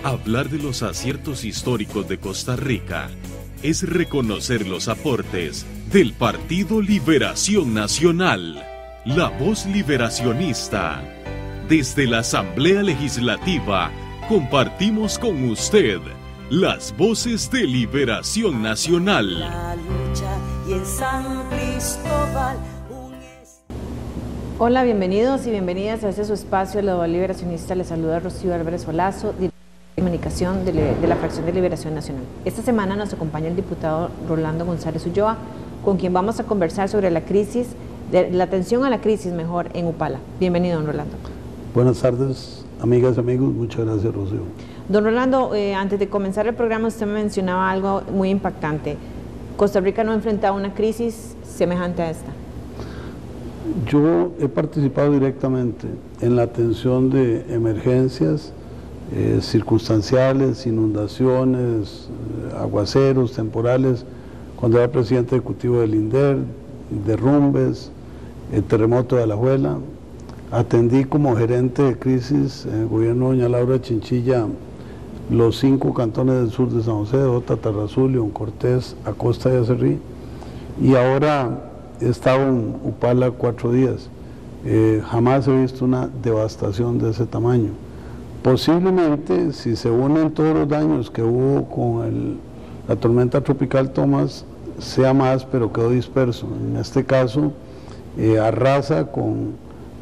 Hablar de los aciertos históricos de Costa Rica es reconocer los aportes del Partido Liberación Nacional, la voz liberacionista. Desde la Asamblea Legislativa compartimos con usted las voces de Liberación Nacional. La lucha y en San Cristóbal. Hola, bienvenidos y bienvenidas a este su espacio, la voz liberacionista. Les saluda Rocío Álvarez Solazo, directora de comunicación de la fracción de Liberación Nacional. Esta semana nos acompaña el diputado Rolando González Ulloa, con quien vamos a conversar sobre la crisis, la atención a la crisis mejor en Upala. Bienvenido, don Rolando. Buenas tardes, amigas y amigos. Muchas gracias, Rocío. Don Rolando, antes de comenzar el programa, usted me mencionaba algo muy impactante. Costa Rica no ha enfrentado una crisis semejante a esta. Yo he participado directamente en la atención de emergencias circunstanciales, inundaciones, aguaceros temporales, cuando era presidente ejecutivo del INDER, derrumbes, el terremoto de Alajuela. Atendí como gerente de crisis en el gobierno de doña Laura Chinchilla los 5 cantones del sur de San José, Jota, Tarrazú, León Cortés, Acosta y Acerrí, y ahora he estado en Upala 4 días. Jamás he visto una devastación de ese tamaño. Posiblemente, si se unen todos los daños que hubo con la tormenta tropical Tomás, sea más, pero quedó disperso. En este caso, arrasa con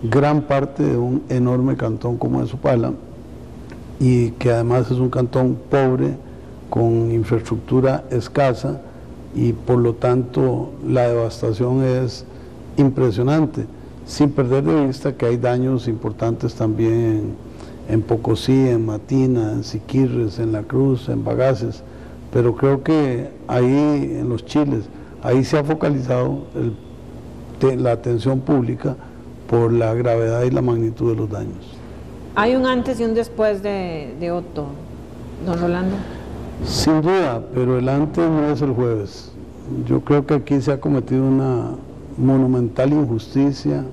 gran parte de un enorme cantón como es Upala, y que además es un cantón pobre, con infraestructura escasa, y por lo tanto la devastación es impresionante, sin perder de vista que hay daños importantes también en Pocosí, en Matina, en Siquirres, en La Cruz, en Bagaces, pero creo que ahí en los chiles, ahí se ha focalizado la atención pública por la gravedad y la magnitud de los daños. ¿Hay un antes y un después de Otto, don Rolando? Sin duda, pero el antes no es el jueves. Yo creo que aquí se ha cometido una monumental injusticia.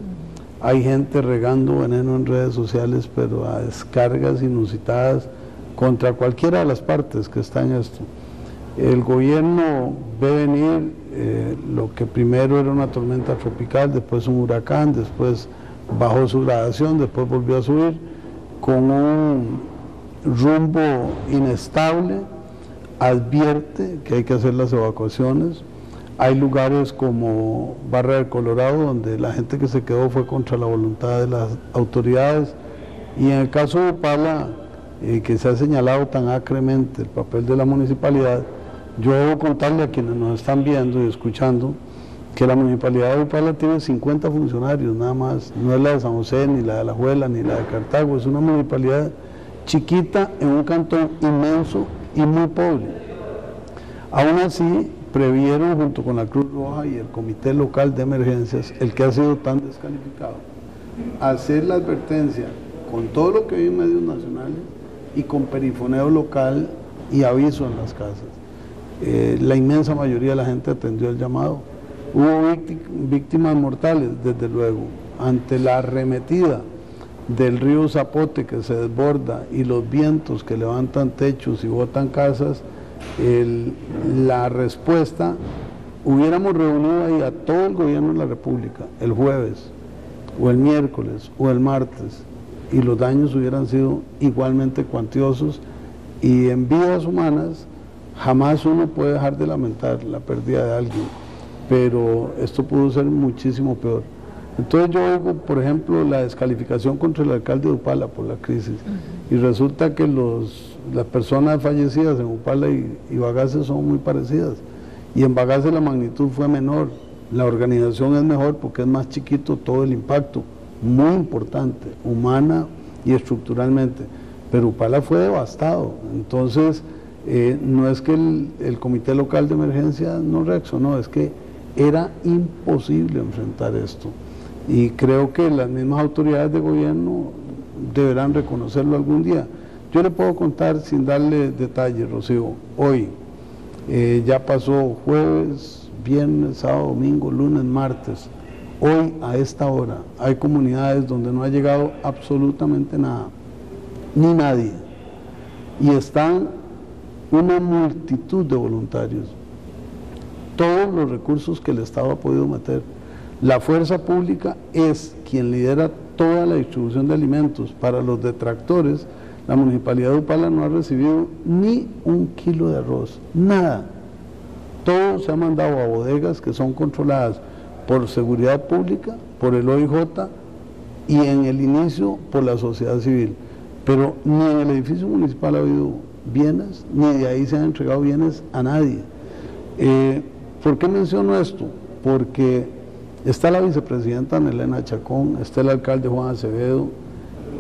Hay gente regando veneno en redes sociales, pero a descargas inusitadas contra cualquiera de las partes que está en esto. El gobierno ve venir lo que primero era una tormenta tropical, después un huracán, después bajó su gradación, después volvió a subir, con un rumbo inestable. Advierte que hay que hacer las evacuaciones. Hay lugares como Barra del Colorado donde la gente que se quedó fue contra la voluntad de las autoridades, y en el caso de Upala, que se ha señalado tan acremente el papel de la municipalidad, yo debo contarle a quienes nos están viendo y escuchando que la municipalidad de Upala tiene 50 funcionarios nada más. No es la de San José, ni la de Alajuela, ni la de Cartago. Es una municipalidad chiquita en un cantón inmenso y muy pobre. Aún así, previeron junto con la Cruz Roja y el Comité Local de Emergencias, el que ha sido tan descalificado, hacer la advertencia con todo lo que hay en medios nacionales y con perifoneo local y aviso en las casas. La inmensa mayoría de la gente atendió el llamado. Hubo víctimas mortales, desde luego, ante la arremetida del río Zapote que se desborda y los vientos que levantan techos y botan casas. La respuesta, hubiéramos reunido ahí a todo el gobierno de la República el jueves o el miércoles o el martes, y los daños hubieran sido igualmente cuantiosos, y en vidas humanas jamás uno puede dejar de lamentar la pérdida de alguien, pero esto pudo ser muchísimo peor. Entonces yo oigo, por ejemplo, la descalificación contra el alcalde de Upala por la crisis, y resulta que las personas fallecidas en Upala y Bagaces son muy parecidas, y en Bagaces la magnitud fue menor, la organización es mejor porque es más chiquito todo el impacto, muy importante, humana y estructuralmente, pero Upala fue devastado. Entonces no es que el Comité Local de Emergencia no reaccionó, es que era imposible enfrentar esto. Y creo que las mismas autoridades de gobierno deberán reconocerlo algún día. Yo le puedo contar sin darle detalles, Rocío. Hoy ya pasó jueves, viernes, sábado, domingo, lunes, martes. Hoy a esta hora hay comunidades donde no ha llegado absolutamente nada, ni nadie. y están una multitud de voluntarios, todos los recursos que el Estado ha podido meter. La fuerza pública es quien lidera toda la distribución de alimentos. Para los detractores, la Municipalidad de Upala no ha recibido ni un kilo de arroz, nada. Todo se ha mandado a bodegas que son controladas por seguridad pública, por el OIJ y en el inicio por la sociedad civil. Pero ni en el edificio municipal ha habido bienes, ni de ahí se han entregado bienes a nadie. ¿Por qué menciono esto? Porque está la vicepresidenta Nelena Chacón, está el alcalde Juan Acevedo,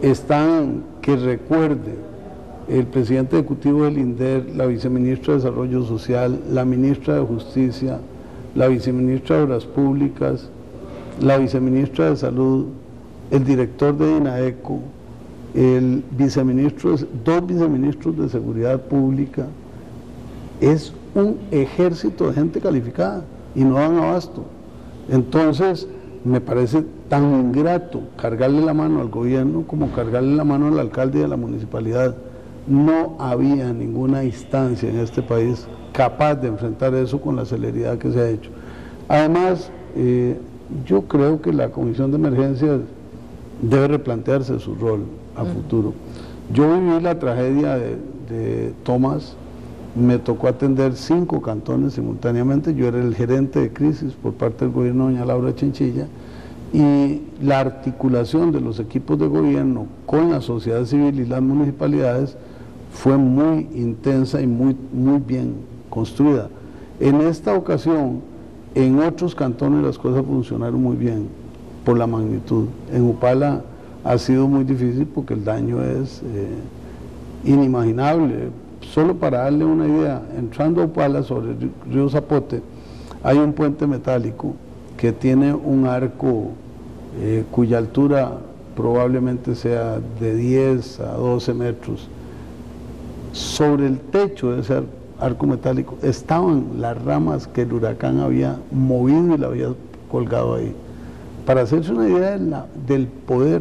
están, que recuerde, el presidente ejecutivo del INDER, la viceministra de Desarrollo Social, la ministra de Justicia, la viceministra de Obras Públicas, la viceministra de Salud, el director de INAECO, el viceministro, dos viceministros de Seguridad Pública. Es un ejército de gente calificada y no dan abasto. Entonces, me parece tan ingrato cargarle la mano al gobierno como cargarle la mano al alcalde de la municipalidad. No había ninguna instancia en este país capaz de enfrentar eso con la celeridad que se ha hecho. Además, yo creo que la Comisión de Emergencias debe replantearse su rol a futuro. Yo viví la tragedia de Tomás, me tocó atender 5 cantones simultáneamente, yo era el gerente de crisis por parte del gobierno de doña Laura Chinchilla, y la articulación de los equipos de gobierno con la sociedad civil y las municipalidades fue muy intensa y muy bien construida. En esta ocasión, en otros cantones las cosas funcionaron muy bien por la magnitud. En Upala ha sido muy difícil porque el daño es inimaginable. Solo para darle una idea, entrando a Upala sobre el río Zapote, hay un puente metálico que tiene un arco cuya altura probablemente sea de 10 a 12 metros. Sobre el techo de ese arco metálico estaban las ramas que el huracán había movido y la había colgado ahí. Para hacerse una idea del poder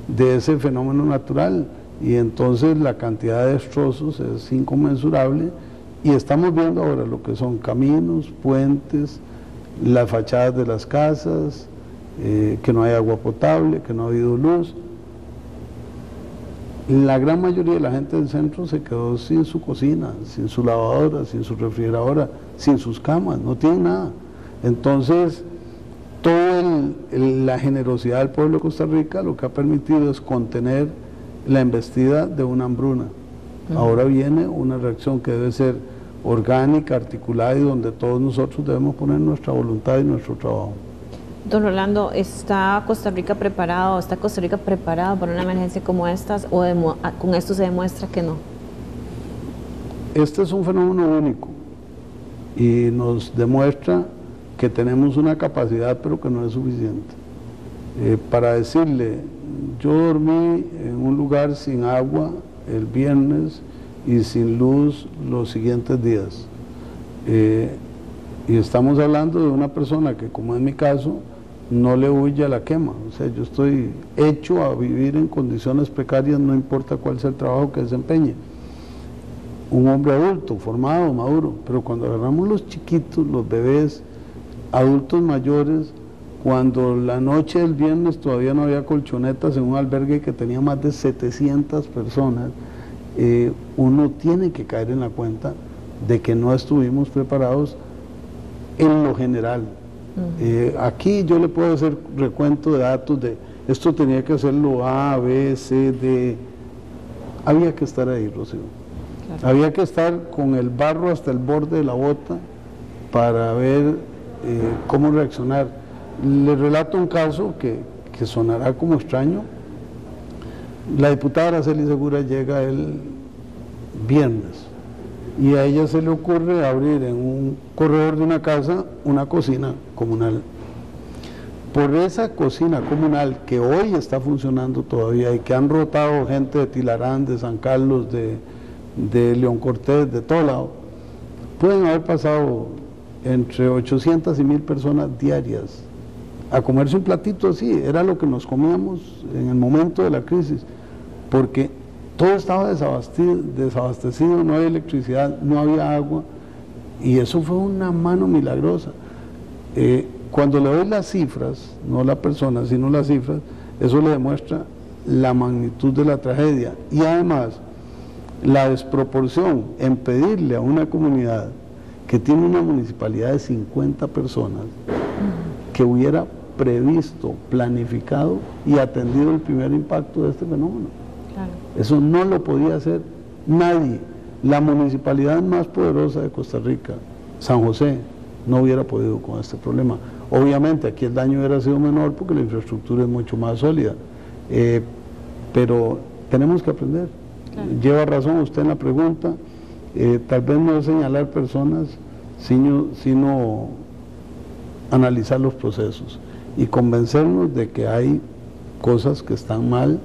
de ese fenómeno natural, y entonces la cantidad de destrozos es inconmensurable, y estamos viendo ahora lo que son caminos, puentes, las fachadas de las casas, que no hay agua potable, que no ha habido luz. La gran mayoría de la gente del centro se quedó sin su cocina, sin su lavadora, sin su refrigeradora, sin sus camas, no tienen nada. Entonces, toda la generosidad del pueblo de Costa Rica lo que ha permitido es contener la embestida de una hambruna. Ahora viene una reacción que debe ser orgánica, articulada, y donde todos nosotros debemos poner nuestra voluntad y nuestro trabajo. Don Rolando, ¿está Costa Rica preparado para una emergencia como estas, o con esto se demuestra que no? Este es un fenómeno único y nos demuestra que tenemos una capacidad pero que no es suficiente. Para decirle, yo dormí en un lugar sin agua el viernes y sin luz los siguientes días, y estamos hablando de una persona que, como en mi caso, no le huye a la quema. O sea, yo estoy hecho a vivir en condiciones precarias, no importa cuál sea el trabajo que desempeñe. Un hombre adulto, formado, maduro, pero cuando agarramos los chiquitos, los bebés, adultos mayores, cuando la noche del viernes todavía no había colchonetas en un albergue que tenía más de 700 personas, uno tiene que caer en la cuenta de que no estuvimos preparados en lo general. Aquí yo le puedo hacer recuento de datos de esto tenía que hacerlo A, B, C, D. Había que estar ahí, Rocío. Claro. Había que estar con el barro hasta el borde de la bota para ver cómo reaccionar. Le relato un caso que sonará como extraño. La diputada Araceli Segura llega el viernes y a ella se le ocurre abrir en un corredor de una casa una cocina comunal. Por esa cocina comunal que hoy está funcionando todavía y que han rotado gente de Tilarán, de San Carlos, de León Cortés, de todo lado, pueden haber pasado entre 800 y 1000 personas diarias a comerse un platito así. Era lo que nos comíamos en el momento de la crisis, porque todo estaba desabastecido, no había electricidad, no había agua, y eso fue una mano milagrosa. Cuando le doy las cifras, no la persona, sino las cifras, eso le demuestra la magnitud de la tragedia, y además la desproporción en pedirle a una comunidad que tiene una municipalidad de 50 personas, que hubiera previsto, planificado y atendido el primer impacto de este fenómeno. Claro. Eso no lo podía hacer nadie. La municipalidad más poderosa de Costa Rica, San José, no hubiera podido con este problema. Obviamente aquí el daño hubiera sido menor porque la infraestructura es mucho más sólida, pero tenemos que aprender. Claro. Lleva razón usted en la pregunta, tal vez no señalar personas, sino analizar los procesos y convencernos de que hay cosas que están mal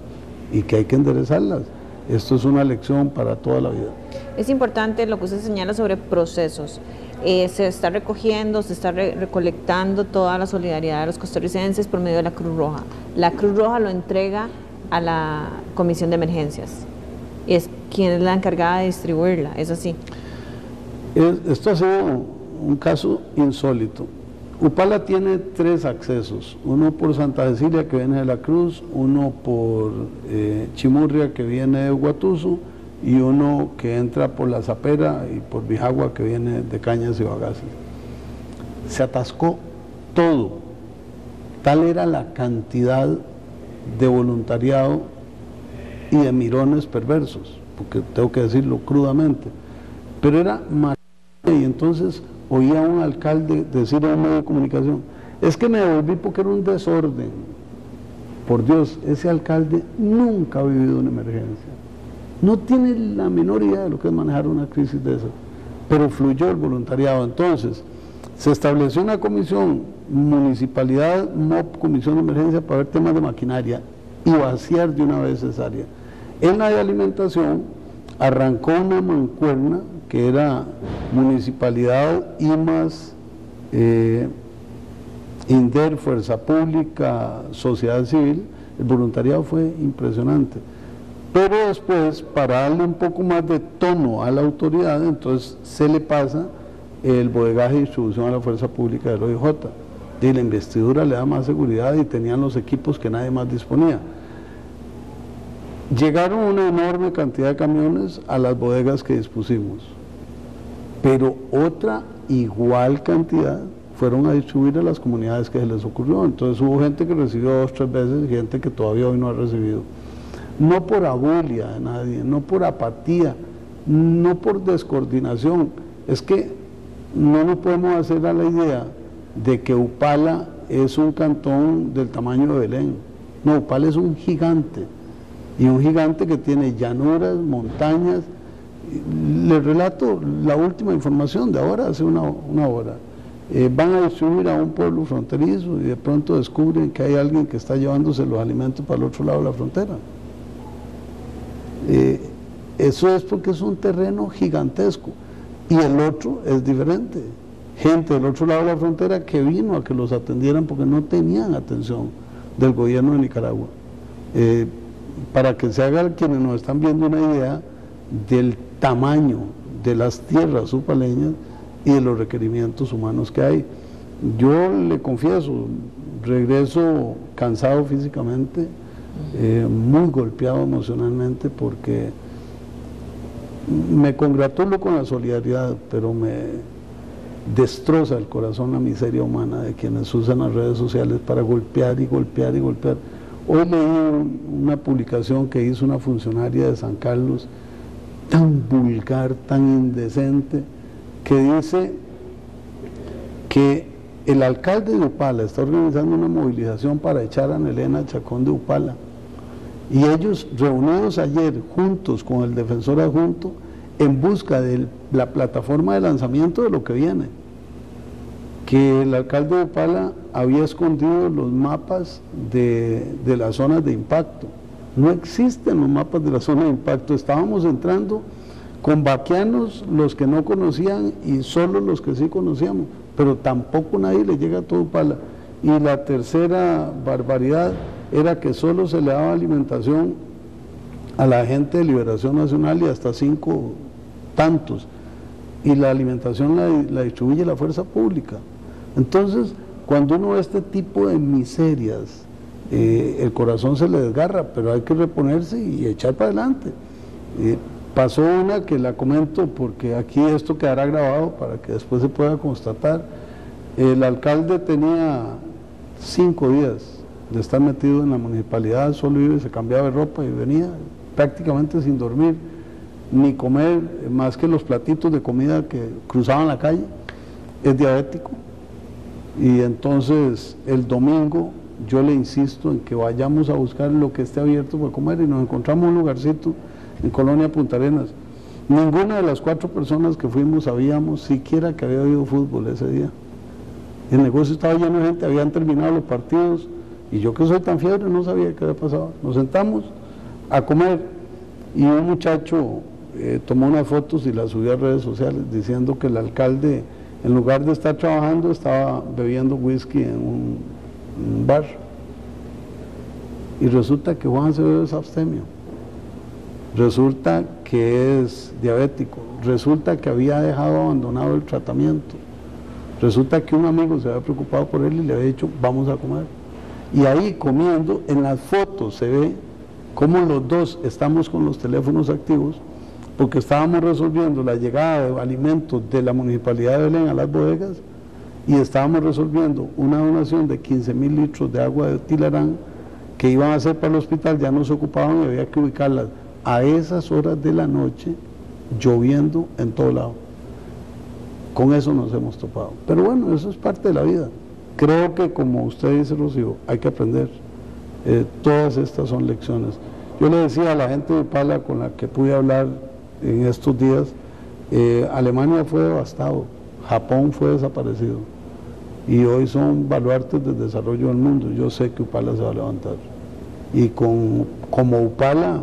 y que hay que enderezarlas. Esto es una lección para toda la vida. Es importante lo que usted señala sobre procesos. Se está recogiendo, se está recolectando toda la solidaridad de los costarricenses por medio de la Cruz Roja. La Cruz Roja lo entrega a la Comisión de Emergencias. Es quien es la encargada de distribuirla, ¿es así? Esto ha sido un caso insólito. Upala tiene 3 accesos, uno por Santa Cecilia que viene de la Cruz, uno por Chimurria que viene de Guatuso y uno que entra por La Zapera y por Bijagua que viene de Cañas y Bagaces. Se atascó todo, tal era la cantidad de voluntariado y de mirones perversos, porque tengo que decirlo crudamente, pero era maravilla. Y entonces oía a un alcalde decir a un medio de comunicación, es que me devolví porque era un desorden. Por Dios, ese alcalde nunca ha vivido una emergencia, no tiene la menor idea de lo que es manejar una crisis de esas, pero fluyó el voluntariado. Entonces se estableció una comisión, municipalidad, MOP, comisión de emergencia, para ver temas de maquinaria y vaciar de una vez esa área. En la de alimentación arrancó una mancuerna que era municipalidad, IMAS, INDER, Fuerza Pública, Sociedad Civil. El voluntariado fue impresionante, pero después, para darle un poco más de tono a la autoridad, entonces se le pasa el bodegaje y distribución a la Fuerza Pública del OIJ, y la investidura le da más seguridad y tenían los equipos que nadie más disponía. Llegaron una enorme cantidad de camiones a las bodegas que dispusimos, pero otra igual cantidad fueron a distribuir a las comunidades que se les ocurrió. Entonces hubo gente que recibió 2 o 3 veces y gente que todavía hoy no ha recibido. No por abulia de nadie, no por apatía, no por descoordinación. Es que no nos podemos hacer a la idea de que Upala es un cantón del tamaño de Belén. No, Upala es un gigante, y un gigante que tiene llanuras, montañas. Les relato la última información de ahora, hace una hora. Van a distribuir a un pueblo fronterizo y de pronto descubren que hay alguien que está llevándose los alimentos para el otro lado de la frontera. Eso es porque es un terreno gigantesco, y el otro es diferente. Gente del otro lado de la frontera que vino a que los atendieran porque no tenían atención del gobierno de Nicaragua. Para que se haga, quienes nos están viendo, una idea del tamaño de las tierras upaleñas y de los requerimientos humanos que hay. Yo le confieso, regreso cansado físicamente, muy golpeado emocionalmente, porque me congratulo con la solidaridad, pero me destroza el corazón la miseria humana de quienes usan las redes sociales para golpear y golpear y golpear. Hoy leí una publicación que hizo una funcionaria de San Carlos, tan vulgar, tan indecente, que dice que el alcalde de Upala está organizando una movilización para echar a Nelena Chacón de Upala, y ellos reunidos ayer juntos con el defensor adjunto en busca de la plataforma de lanzamiento de lo que viene, que el alcalde de Upala había escondido los mapas de las zonas de impacto. No existen los mapas de la zona de impacto. Estábamos entrando con vaquianos, los que no conocían, y solo los que sí conocíamos, pero tampoco nadie le llega a todo Upala. Y la tercera barbaridad era que solo se le daba alimentación a la gente de Liberación Nacional y hasta 5 tantos, y la alimentación la distribuye la fuerza pública. Entonces, cuando uno ve este tipo de miserias, el corazón se le desgarra, pero hay que reponerse y echar para adelante. Pasó una que la comento porque aquí esto quedará grabado para que después se pueda constatar. El alcalde tenía 5 días de estar metido en la municipalidad, solo iba y se cambiaba de ropa y venía prácticamente sin dormir, ni comer más que los platitos de comida que cruzaban la calle. Es diabético, y entonces el domingo yo le insisto en que vayamos a buscar lo que esté abierto para comer, y nos encontramos un lugarcito en Colonia Punta Arenas. Ninguna de las 4 personas que fuimos sabíamos siquiera que había habido fútbol ese día. El negocio estaba lleno de gente, habían terminado los partidos, y yo, que soy tan fiebre, no sabía qué había pasado. Nos sentamos a comer y un muchacho tomó unas fotos y las subió a redes sociales diciendo que el alcalde, en lugar de estar trabajando, estaba bebiendo whisky en un bar. Y resulta que Juan Acevedo es abstemio, resulta que es diabético, resulta que había dejado abandonado el tratamiento, resulta que un amigo se había preocupado por él y le había dicho vamos a comer. Y ahí comiendo, en las fotos se ve cómo los dos estamos con los teléfonos activos, porque estábamos resolviendo la llegada de alimentos de la Municipalidad de Belén a las bodegas, y estábamos resolviendo una donación de 15.000 litros de agua de Tilarán que iban a hacer para el hospital, ya no se ocupaban y había que ubicarlas a esas horas de la noche, lloviendo en todo lado. Con eso nos hemos topado. Pero bueno, eso es parte de la vida. Creo que, como usted dice, Rocío, hay que aprender. Todas estas son lecciones. Yo le decía a la gente de Upala con la que pude hablar en estos días, Alemania fue devastado, Japón fue desaparecido, y hoy son baluartes del desarrollo del mundo. Yo sé que Upala se va a levantar, y como Upala,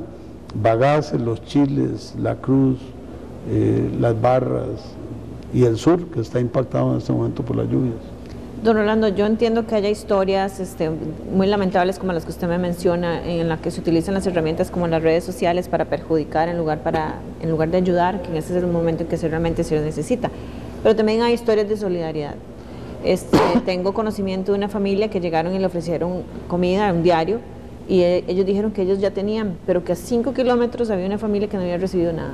Bagaces, Los Chiles, La Cruz, Las Barras y el sur, que está impactado en este momento por las lluvias. Don Rolando, yo entiendo que haya historias muy lamentables como las que usted me menciona, en las que se utilizan las herramientas como las redes sociales para perjudicar en lugar de ayudar, que en ese es el momento en que realmente se lo necesita. Pero también hay historias de solidaridad. Tengo conocimiento de una familia que llegaron y le ofrecieron comida, un diario, y ellos dijeron que ellos ya tenían, pero que a 5 kilómetros había una familia que no había recibido nada.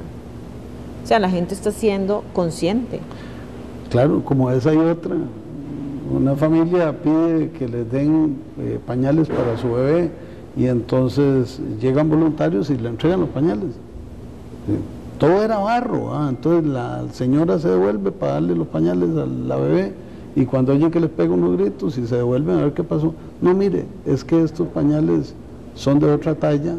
O sea, la gente está siendo consciente. Claro, como esa y otra. Una familia pide que les den pañales para su bebé, y entonces llegan voluntarios y le entregan los pañales. Todo era barro, entonces la señora se devuelve para darle los pañales a la bebé, y cuando oyen que les pega unos gritos y se devuelven a ver qué pasó, no, mire, es que estos pañales son de otra talla,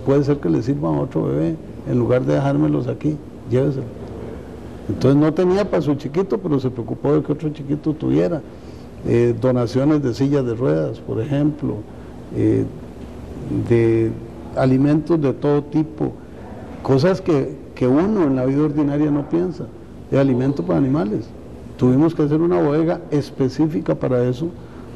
puede ser que les sirvan a otro bebé, en lugar de dejármelos aquí, lléveselo. Entonces no tenía para su chiquito, pero se preocupó de que otro chiquito tuviera. Donaciones de sillas de ruedas, por ejemplo, de alimentos de todo tipo, cosas que uno en la vida ordinaria no piensa, de alimento para animales. Tuvimos que hacer una bodega específica para eso,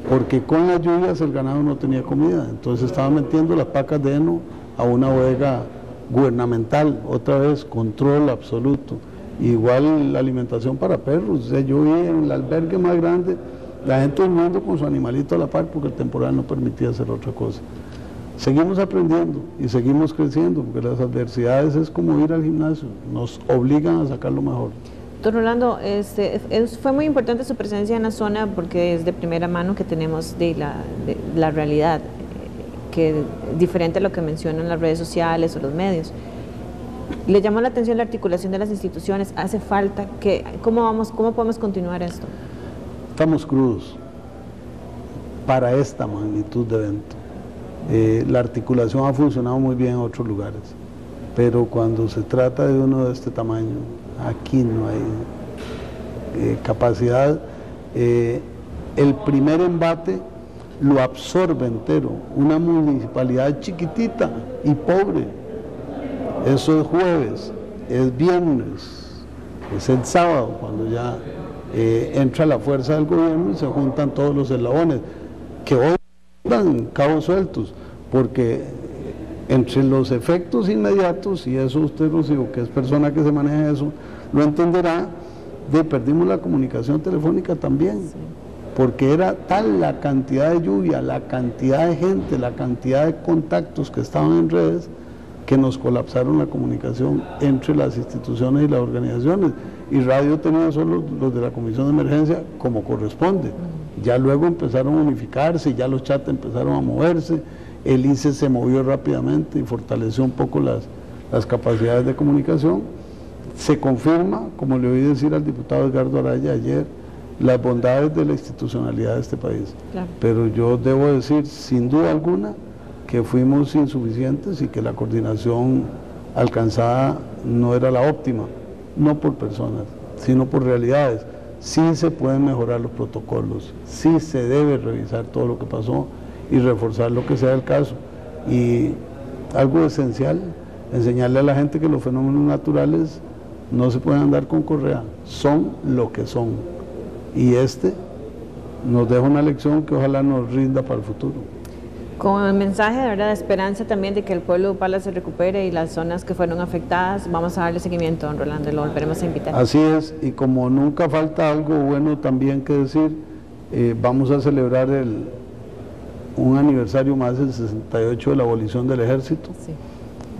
porque con las lluvias el ganado no tenía comida, entonces estaban metiendo las pacas de heno a una bodega gubernamental, otra vez control absoluto. Igual la alimentación para perros. O sea, yo vi en el albergue más grande la gente durmiendo con su animalito a la par porque el temporal no permitía hacer otra cosa. Seguimos aprendiendo y seguimos creciendo, porque las adversidades es como ir al gimnasio, nos obligan a sacar lo mejor. Don Rolando, fue muy importante su presencia en la zona, porque es de primera mano que tenemos de la realidad, que diferente a lo que mencionan las redes sociales o los medios. Le llamó la atención la articulación de las instituciones. ¿Hace falta? ¿Cómo podemos continuar esto? Estamos crudos para esta magnitud de evento. La articulación ha funcionado muy bien en otros lugares, pero cuando se trata de uno de este tamaño, aquí no hay capacidad. El primer embate lo absorbe entero una municipalidad chiquitita y pobre. Eso es jueves, es viernes, es el sábado, cuando ya entra la fuerza del gobierno y se juntan todos los eslabones, que hoy dan cabos sueltos, porque Entre los efectos inmediatos, y eso usted, Rocío, que es persona que se maneja eso, lo entenderá, perdimos la comunicación telefónica también, porque era tal la cantidad de lluvia, la cantidad de gente, la cantidad de contactos que estaban en redes, que nos colapsaron la comunicación entre las instituciones y las organizaciones, y radio tenía solo los de la Comisión de Emergencia como corresponde. Ya luego empezaron a unificarse, ya los chats empezaron a moverse, el ICE se movió rápidamente y fortaleció un poco las capacidades de comunicación. Se confirma, como le oí decir al diputado Edgardo Araya ayer, las bondades de la institucionalidad de este país. Claro. Pero yo debo decir, sin duda alguna, que fuimos insuficientes y que la coordinación alcanzada no era la óptima, no por personas, sino por realidades. Sí se pueden mejorar los protocolos, sí se debe revisar todo lo que pasó y reforzar lo que sea el caso. Y algo esencial, enseñarle a la gente que los fenómenos naturales no se pueden andar con correa, son lo que son. Y nos deja una lección que ojalá nos rinda para el futuro. Con el mensaje de verdad de esperanza también de que el pueblo de Upala se recupere y las zonas que fueron afectadas, vamos a darle seguimiento, don Rolando, y lo volveremos a invitar. Así es, y como nunca falta algo bueno también que decir, vamos a celebrar un aniversario más del 68 de la abolición del ejército. Sí.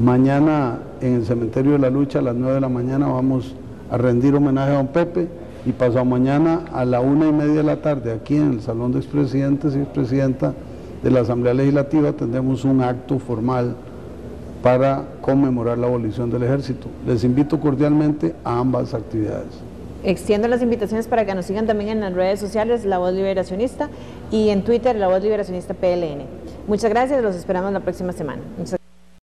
Mañana en el Cementerio de la Lucha a las 9 de la mañana vamos a rendir homenaje a don Pepe, y pasado mañana a la 1:30 de la tarde aquí en el Salón de Expresidentes y Expresidenta de la Asamblea Legislativa tendremos un acto formal para conmemorar la abolición del ejército. Les invito cordialmente a ambas actividades. Extiendo las invitaciones para que nos sigan también en las redes sociales La Voz Liberacionista y en Twitter La Voz Liberacionista PLN. Muchas gracias, los esperamos la próxima semana.